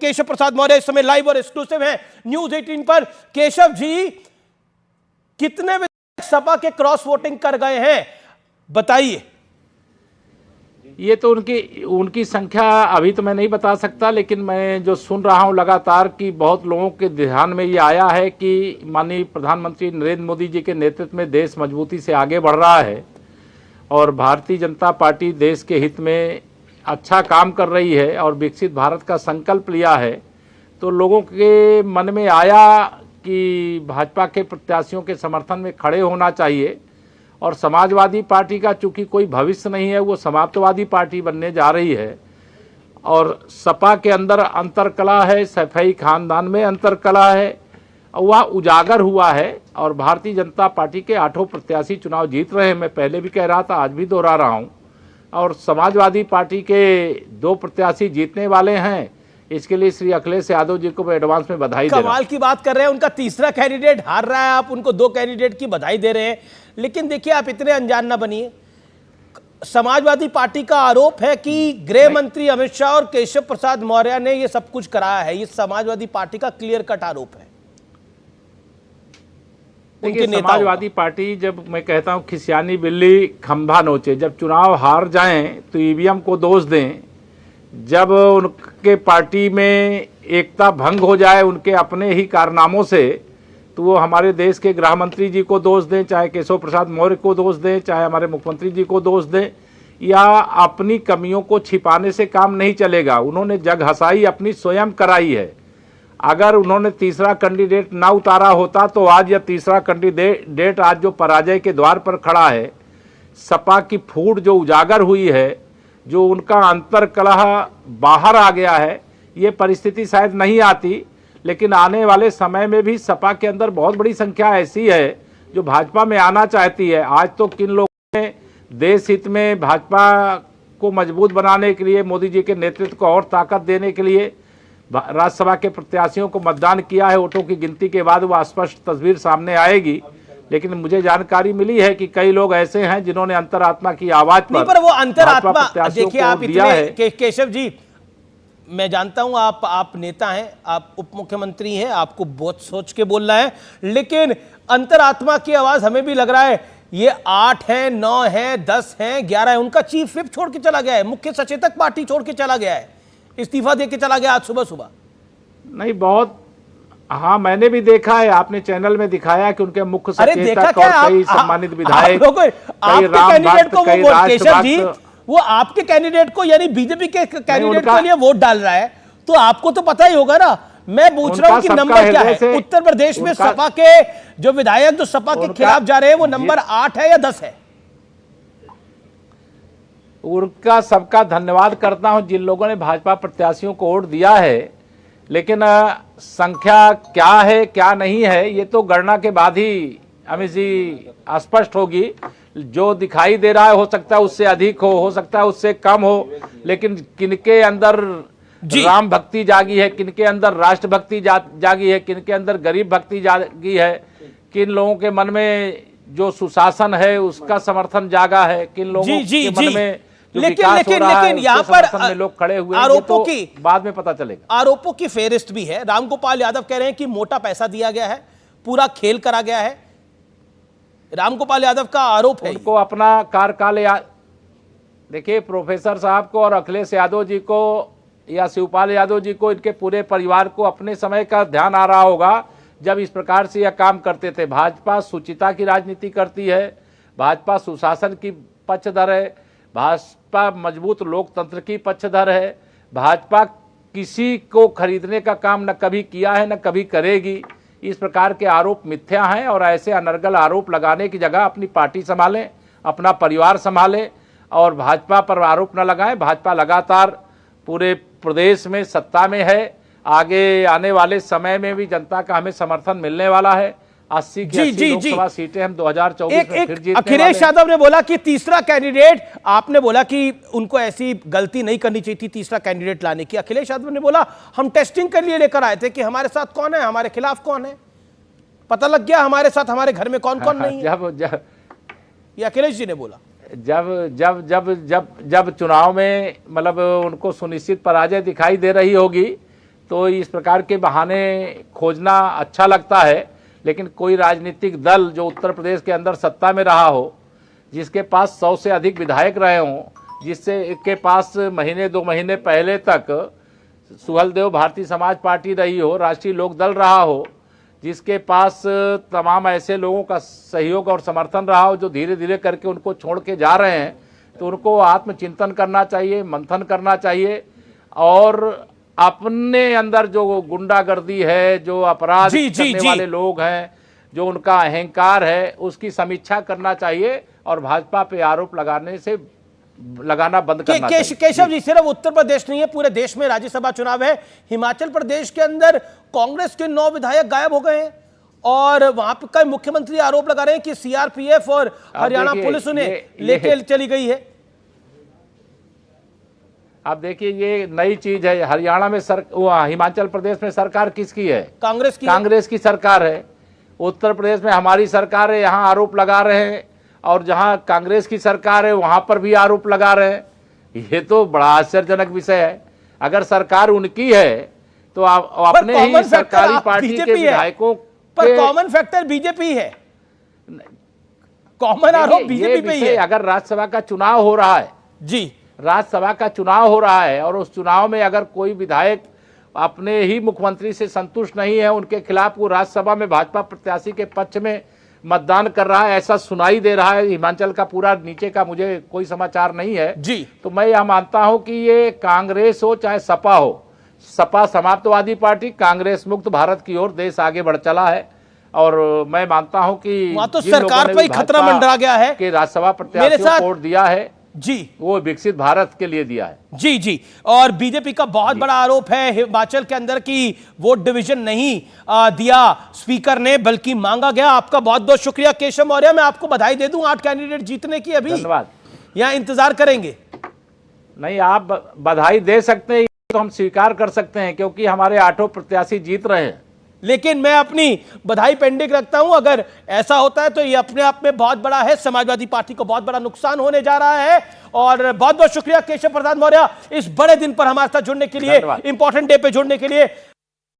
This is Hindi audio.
केशव प्रसाद मौर्य इस समय लाइव और एक्सक्लूसिव हैं न्यूज 18 पर। केशव जी, कितने विधायक सपा के क्रॉस वोटिंग कर गए हैं, बताइए। ये तो उनकी संख्या अभी तो मैं नहीं बता सकता, लेकिन मैं जो सुन रहा हूं लगातार कि बहुत लोगों के ध्यान में ये आया है कि माननीय प्रधानमंत्री नरेंद्र मोदी जी के नेतृत्व में देश मजबूती से आगे बढ़ रहा है और भारतीय जनता पार्टी देश के हित में अच्छा काम कर रही है और विकसित भारत का संकल्प लिया है। तो लोगों के मन में आया कि भाजपा के प्रत्याशियों के समर्थन में खड़े होना चाहिए और समाजवादी पार्टी का चूंकि कोई भविष्य नहीं है, वो समाजवादी पार्टी बनने जा रही है और सपा के अंदर अंतरकला है, सैफई खानदान में अंतरकला है, वह उजागर हुआ है और भारतीय जनता पार्टी के 8 प्रत्याशी चुनाव जीत रहे हैं। मैं पहले भी कह रहा था, आज भी दोहरा रहा हूँ, और समाजवादी पार्टी के 2 प्रत्याशी जीतने वाले हैं। इसके लिए श्री अखिलेश यादव जी को मैं एडवांस में बधाई दे रहा हूं। कमाल की बात कर रहे हैं, उनका तीसरा कैंडिडेट हार रहा है, आप उनको 2 कैंडिडेट की बधाई दे रहे हैं। लेकिन देखिए, आप इतने अनजान ना बनिए। समाजवादी पार्टी का आरोप है कि गृह मंत्री अमित शाह और केशव प्रसाद मौर्य ने यह सब कुछ कराया है। ये समाजवादी पार्टी का क्लियर कट आरोप है। देखिए, समाजवादी पार्टी, जब मैं कहता हूं खिसियानी बिल्ली खंभा नोचे, जब चुनाव हार जाएं तो ईवीएम को दोष दें, जब उनके पार्टी में एकता भंग हो जाए उनके अपने ही कारनामों से, तो वो हमारे देश के गृह मंत्री जी को दोष दें, चाहे केशव प्रसाद मौर्य को दोष दें, चाहे हमारे मुख्यमंत्री जी को दोष दें, या अपनी कमियों को छिपाने से काम नहीं चलेगा। उन्होंने जग हंसाई अपनी स्वयं कराई है। अगर उन्होंने तीसरा कैंडिडेट ना उतारा होता तो आज यह तीसरा कैंडिडेट आज जो पराजय के द्वार पर खड़ा है, सपा की फूट जो उजागर हुई है, जो उनका अंतरकलह बाहर आ गया है, ये परिस्थिति शायद नहीं आती। लेकिन आने वाले समय में भी सपा के अंदर बहुत बड़ी संख्या ऐसी है जो भाजपा में आना चाहती है। आज तो किन लोगों ने देश हित में भाजपा को मजबूत बनाने के लिए, मोदी जी के नेतृत्व को और ताकत देने के लिए राज्यसभा के प्रत्याशियों को मतदान किया है। वोटों की गिनती के बाद वह स्पष्ट तस्वीर सामने आएगी। लेकिन मुझे जानकारी मिली है कि कई लोग ऐसे हैं जिन्होंने अंतरात्मा की आवाज पर वो अंतरात्मा, देखिए आप इतने केशव जी, मैं जानता हूं आप नेता हैं, आप उप मुख्यमंत्री हैं, आपको बहुत सोच के बोलना है, लेकिन अंतरात्मा की आवाज हमें भी लग रहा है ये 8 है, 9 है, 10 है, 11 है। उनका चीफ विप छोड़ के चला गया है, मुख्य सचेतक पार्टी छोड़ के चला गया है, इस्तीफा दे के चला गया आज सुबह सुबह। नहीं, बहुत, हाँ मैंने भी देखा है, आपने चैनल में दिखाया कि उनके मुख्य सचेतक और कई सम्मानित विधायक, वो आपके कैंडिडेट को यानी बीजेपी के कैंडिडेट के लिए वोट डाल रहा है, तो आपको तो पता ही होगा ना। मैं पूछ रहा हूं कि नंबर क्या है उत्तर प्रदेश में सपा के जो विधायक जो सपा के खिलाफ जा रहे हैं, वो नंबर 8 है या 10 है? उनका सबका धन्यवाद करता हूं जिन लोगों ने भाजपा प्रत्याशियों को वोट दिया है, लेकिन संख्या क्या है क्या नहीं है ये तो गणना के बाद ही अमित जी स्पष्ट होगी। जो दिखाई दे रहा है हो सकता है उससे अधिक हो सकता है उससे कम हो, लेकिन किनके अंदर राम भक्ति जागी है, किनके अंदर राष्ट्र भक्ति जागी है, किनके अंदर गरीब भक्ति जागी है, किन लोगों के मन में जो सुशासन है उसका समर्थन जागा है, किन लोगों के मन में लेकिन यहाँ पर लोग खड़े हुए आरोपों की बाद में पता चलेगा। आरोपों की फेहरिस्त भी है। रामगोपाल यादव कह रहे हैं कि मोटा पैसा दिया गया है, पूरा खेल करा गया है। रामगोपाल यादव का आरोप है। उनको अपना कार्यकाल याद, देखिए प्रोफेसर साहब को और अखिलेश यादव जी को या शिवपाल यादव जी को, इनके पूरे परिवार को अपने समय का ध्यान आ रहा होगा जब इस प्रकार से यह काम करते थे। भाजपा सुचिता की राजनीति करती है, भाजपा सुशासन की पक्षधर है, भाजपा मजबूत लोकतंत्र की पक्षधर है, भाजपा किसी को खरीदने का काम न कभी किया है न कभी करेगी। इस प्रकार के आरोप मिथ्या हैं और ऐसे अनर्गल आरोप लगाने की जगह अपनी पार्टी संभालें, अपना परिवार संभालें और भाजपा पर आरोप न लगाएं। भाजपा लगातार पूरे प्रदेश में सत्ता में है, आगे आने वाले समय में भी जनता का हमें समर्थन मिलने वाला है। 80 की 80 लोकसभा सीटें हम 2024 में फिर जीतने। अखिलेश यादव ने बोला कि तीसरा कैंडिडेट, आपने बोला कि उनको ऐसी गलती नहीं करनी चाहिए थी तीसरा कैंडिडेट लाने की। अखिलेश यादव ने बोला हम टेस्टिंग के लिए लेकर आए थे कि हमारे साथ कौन है, हमारे खिलाफ कौन है, पता लग गया हमारे साथ हमारे घर में कौन कौन नहीं है। ये अखिलेश जी ने बोला। जब जब जब जब जब चुनाव में मतलब उनको सुनिश्चित पराजय दिखाई दे रही होगी तो इस प्रकार के बहाने खोजना अच्छा लगता है, लेकिन कोई राजनीतिक दल जो उत्तर प्रदेश के अंदर सत्ता में रहा हो, जिसके पास 100 से अधिक विधायक रहे हों, जिससे के पास महीने 2 महीने पहले तक सुहलदेव भारतीय समाज पार्टी रही हो, राष्ट्रीय लोक दल रहा हो, जिसके पास तमाम ऐसे लोगों का सहयोग और समर्थन रहा हो जो धीरे धीरे करके उनको छोड़ के जा रहे हैं, तो उनको आत्मचिंतन करना चाहिए, मंथन करना चाहिए और अपने अंदर जो गुंडागर्दी है, जो अपराध करने वाले लोग हैं, जो उनका अहंकार है, उसकी समीक्षा करना चाहिए और भाजपा पे आरोप लगाना बंद करना चाहिए। केशव जी, सिर्फ उत्तर प्रदेश नहीं है, पूरे देश में राज्यसभा चुनाव है। हिमाचल प्रदेश के अंदर कांग्रेस के 9 विधायक गायब हो गए हैं और वहां पर कई मुख्यमंत्री आरोप लगा रहे हैं कि सीआरपीएफ और हरियाणा पुलिस उन्हें लेके चली गई है। आप देखिए, ये नई चीज है। हरियाणा में हिमाचल प्रदेश में सरकार किसकी है? कांग्रेस की सरकार है। उत्तर प्रदेश में हमारी सरकार है, यहाँ आरोप लगा रहे हैं, और जहाँ कांग्रेस की सरकार है वहां पर भी आरोप लगा रहे हैं। ये तो बड़ा आश्चर्यजनक विषय है। अगर सरकार उनकी है तो आप अपने ही सरकारी पार्टी के विधायकों पर कॉमन फैक्टर बीजेपी है, कॉमन आरोप बीजेपी पे ही है। अगर राज्यसभा का चुनाव हो रहा है जी, राज्यसभा का चुनाव हो रहा है और उस चुनाव में अगर कोई विधायक अपने ही मुख्यमंत्री से संतुष्ट नहीं है, उनके खिलाफ वो राज्यसभा में भाजपा प्रत्याशी के पक्ष में मतदान कर रहा है, ऐसा सुनाई दे रहा है। हिमाचल का पूरा नीचे का मुझे कोई समाचार नहीं है जी, तो मैं यह मानता हूं कि ये कांग्रेस हो चाहे सपा हो, सपा समाजवादी पार्टी, कांग्रेस मुक्त भारत की ओर देश आगे बढ़ चला है। और मैं मानता हूं कि वहां तो सरकार पर ही खतरा मंडरा गया है कि राज्यसभा प्रत्याशी को वोट दिया है जी, वो विकसित भारत के लिए दिया है। जी जी। और बीजेपी का बहुत बड़ा आरोप है हिमाचल के अंदर की वोट डिवीजन नहीं दिया स्पीकर ने, बल्कि मांगा गया। आपका बहुत बहुत शुक्रिया केशव मौर्य, मैं आपको बधाई दे दूं 8 कैंडिडेट जीतने की। अभी धन्यवाद। यहां इंतजार करेंगे? नहीं, आप बधाई दे सकते हैं तो हम स्वीकार कर सकते हैं, क्योंकि हमारे 8 प्रत्याशी जीत रहे हैं। लेकिन मैं अपनी बधाई पेंडिंग रखता हूं। अगर ऐसा होता है तो ये अपने आप में बहुत बड़ा है, समाजवादी पार्टी को बहुत बड़ा नुकसान होने जा रहा है। और बहुत बहुत शुक्रिया केशव प्रसाद मौर्य इस बड़े दिन पर हमारे साथ जुड़ने के लिए, इंपॉर्टेंट डे पे जुड़ने के लिए।